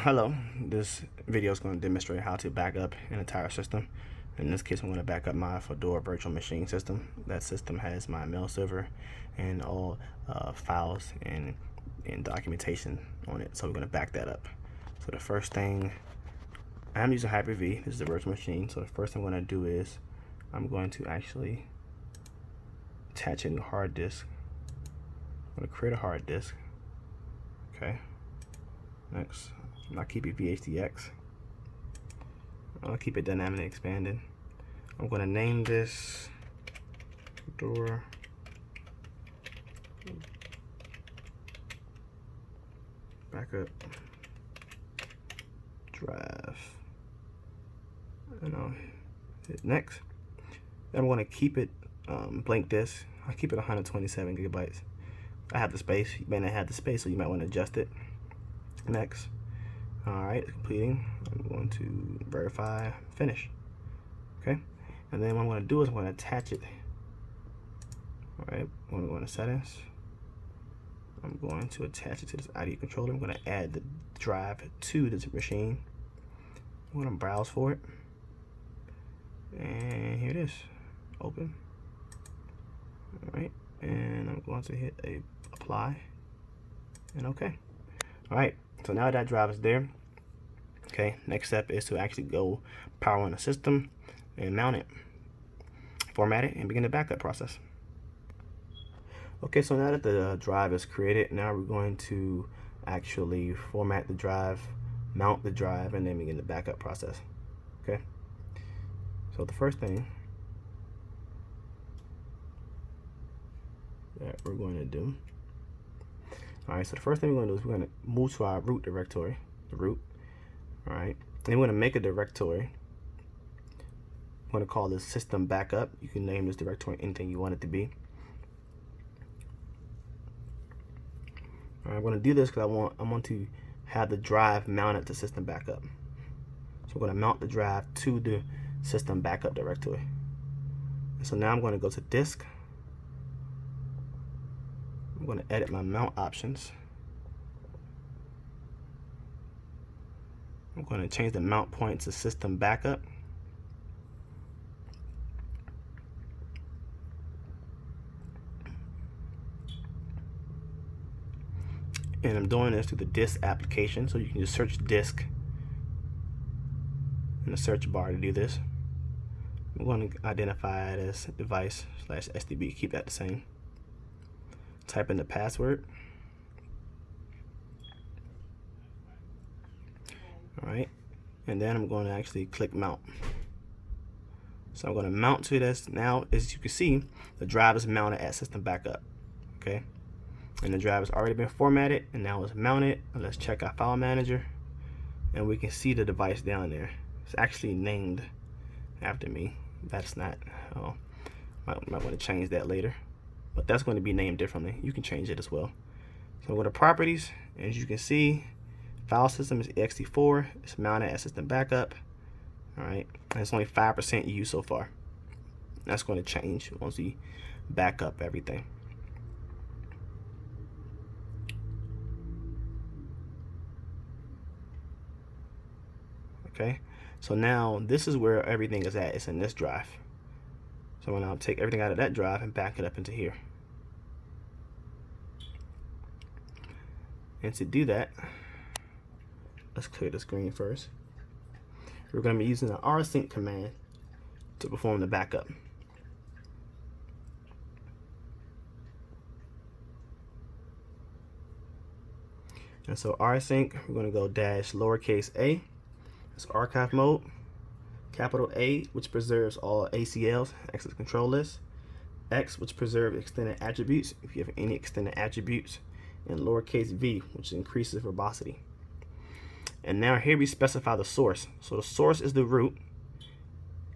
Hello, this video is going to demonstrate how to back up an entire system. In this case, I'm going to back up my Fedora virtual machine system. That system has my mail server and all files and documentation on it. So we're going to back that up. So the first thing, I'm using Hyper-V. This is the virtual machine. So the first thing I'm going to do is I'm going to actually attach a new hard disk. I'm going to create a hard disk. Okay. Next, I'll keep it VHDX. I'll keep it dynamically expanded. I'm going to name this Fedora backup drive, and I'll hit next. Then I'm going to keep it blank disk. I'll keep it 127 gigabytes. I have the space. You may not have the space, so you might want to adjust it. Next. Alright, completing. I'm going to verify, finish. Okay, and then what I'm going to do is I'm going to attach it. Alright, I'm going to go into settings. I'm going to attach it to this ID controller. I'm going to add the drive to this machine. I'm going to browse for it. And here it is. Open. Alright, and I'm going to hit apply. And okay. Alright, so now that drive is there, okay, next step is to actually go power on the system and mount it, format it, and begin the backup process. Okay, so now that the drive is created, now we're going to actually format the drive, mount the drive, and then begin the backup process. Okay, so the first thing that we're going to do, alright, so the first thing we're going to do is we're going to move to our root directory, the root. Alright, and we're going to make a directory. I'm going to call this system backup. You can name this directory anything you want it to be. Alright, I'm going to do this because I want to have the drive mounted to system backup. So I'm going to mount the drive to the system backup directory. And so now I'm going to go to disk. I'm going to edit my mount options. I'm going to change the mount point to system backup. And I'm doing this through the disk application, so you can just search disk in the search bar to do this. I'm going to identify it as device/SDB, keep that the same. Type in the password. Alright, and then I'm going to actually click mount. So I'm going to mount to this. Now, as you can see, the drive is mounted at system backup. Okay, and the drive has already been formatted, and now it's mounted. And let's check our file manager, and we can see the device down there. It's actually named after me. That's not. Oh, might want to change that later. But that's going to be named differently. You can change it as well. So go to properties, and as you can see, file system is ext4. It's mounted at system backup. All right, and it's only 5% used so far. That's going to change once we back up everything. Okay, so now this is where everything is at. It's in this drive. So I'm going to take everything out of that drive and back it up into here. And to do that, let's clear the screen first. We're going to be using the rsync command to perform the backup. And so rsync, we're going to go -a. That's archive mode. Capital A, which preserves all ACLs, access control lists. X, which preserves extended attributes, if you have any extended attributes. And lowercase v, which increases verbosity. And now here we specify the source. So the source is the root.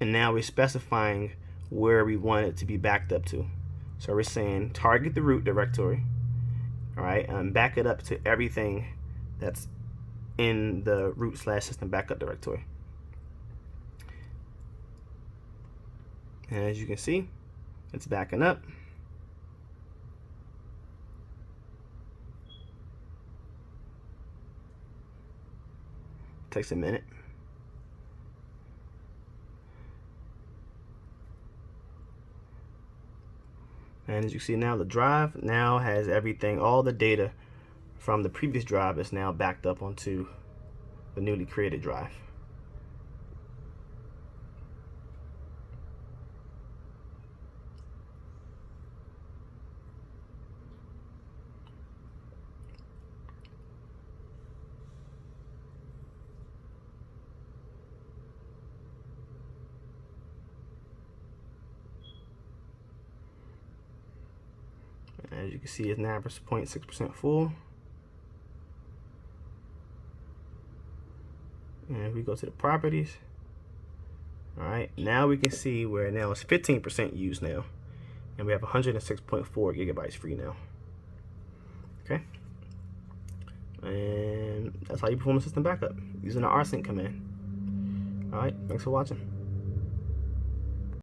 And now we're specifying where we want it to be backed up to. So we're saying target the root directory. All right, and back it up to everything that's in the root/system backup directory. And as you can see, it's backing up. takes a minute. And as you see now, the drive now has everything, all the data from the previous drive is now backed up onto the newly created drive. As you can see, it's 9.6% full. And if we go to the properties, all right, now we can see where now it's 15% used now, and we have 106.4 gigabytes free now. Okay, and that's how you perform a system backup using the rsync command. All right, thanks for watching.